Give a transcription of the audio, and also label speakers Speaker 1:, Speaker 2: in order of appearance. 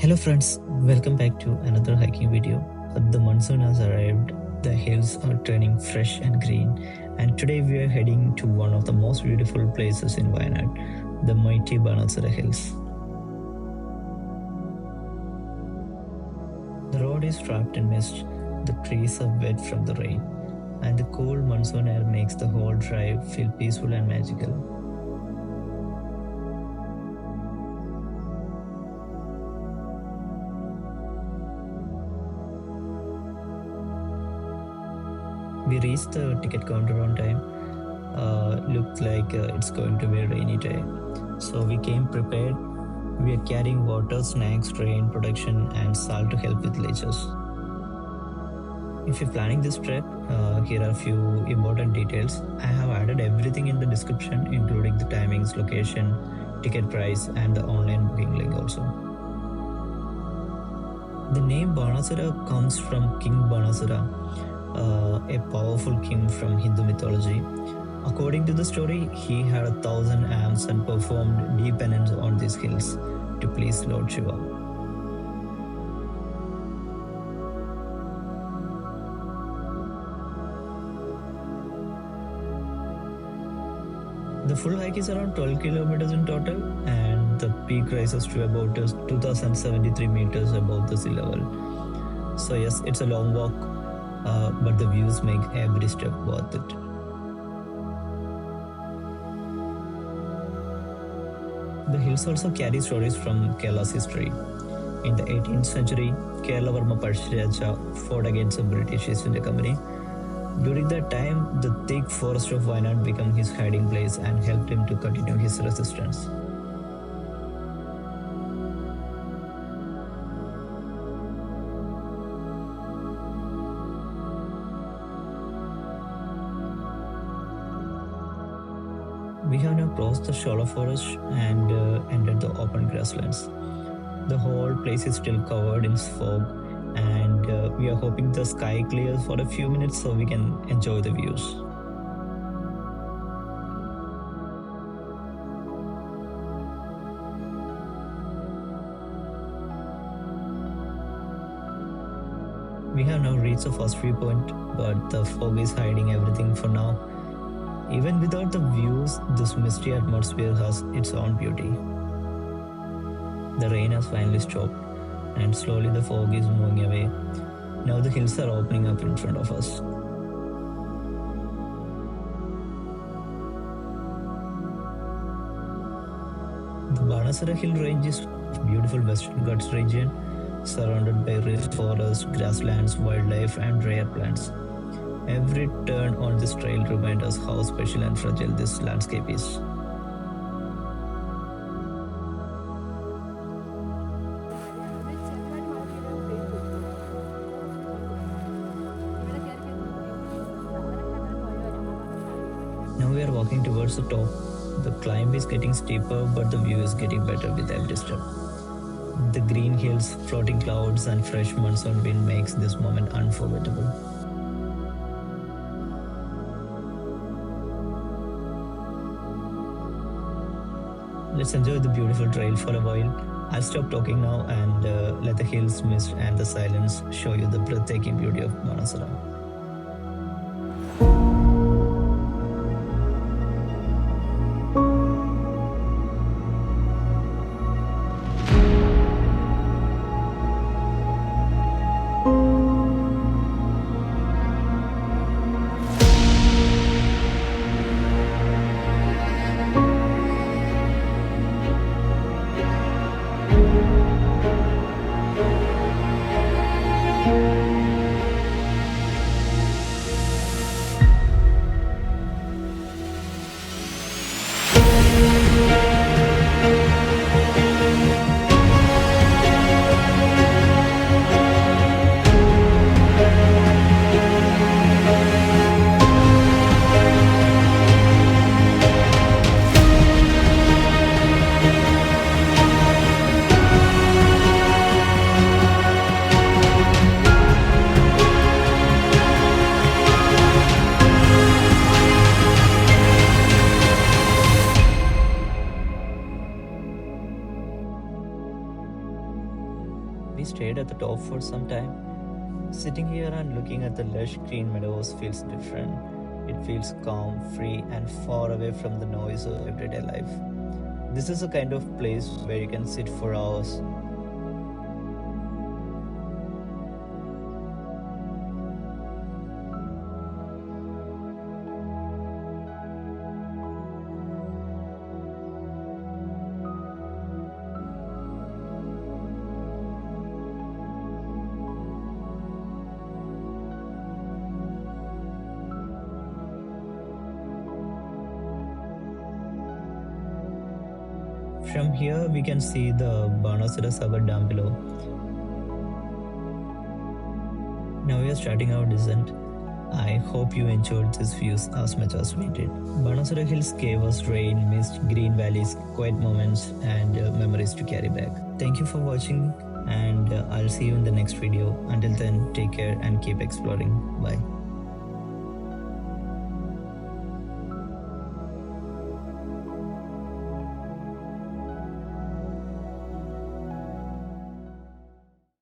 Speaker 1: Hello friends, welcome back to another hiking video. The monsoon has arrived, the hills are turning fresh and green, and today we are heading to one of the most beautiful places in Wayanad, the mighty Banasura Hills. The road is wrapped in mist, the trees are wet from the rain, and the cold monsoon air makes the whole drive feel peaceful and magical. We reached the ticket counter on time. Looked like it's going to be a rainy day. So we came prepared. We are carrying water, snacks, rain protection, and salt to help with leeches. If you're planning this trip, here are a few important details. I have added everything in the description, including the timings, location, ticket price, and the online booking link also. The name Banasura comes from King Banasura, a powerful king from Hindu mythology. According to the story, he had 1,000 arms and performed deep penance on these hills to please Lord Shiva. The full hike is around 12 kilometers in total, and the peak rises to about 2,073 meters above the sea level. So yes, it's a long walk, but the views make every step worth it. The hills also carry stories from Kerala's history. In the 18th century, Kerala Varma Pazhiraja fought against the British East India Company. During that time, the thick forest of Wayanad became his hiding place and helped him to continue his resistance. We have now crossed the shallow forest and entered the open grasslands. The whole place is still covered in fog, and we are hoping the sky clears for a few minutes so we can enjoy the views. We have now reached the first viewpoint, but the fog is hiding everything for now. Even without the views, this misty atmosphere has its own beauty. The rain has finally stopped, and slowly the fog is moving away. Now the hills are opening up in front of us. The Banasura Hill Range is a beautiful Western Ghats region, surrounded by rich forests, grasslands, wildlife, and rare plants. Every turn on this trail reminds us how special and fragile this landscape is. Now we are walking towards the top. The climb is getting steeper, but the view is getting better with every step. The green hills, floating clouds, and fresh monsoon wind makes this moment unforgettable. Let's enjoy the beautiful trail for a while. I'll stop talking now and let the hills, mist, and the silence show you the breathtaking beauty of Banasura. We stayed at the top for some time. Sitting here and looking at the lush green meadows feels different. It feels calm, free, and far away from the noise of everyday life. This is a kind of place where you can sit for hours. From here, we can see the Banasura Dam below. Now we are starting our descent. I hope you enjoyed these views as much as we did. Banasura Hills gave us rain, mist, green valleys, quiet moments, and memories to carry back. Thank you for watching, and I'll see you in the next video. Until then, take care and keep exploring. Bye.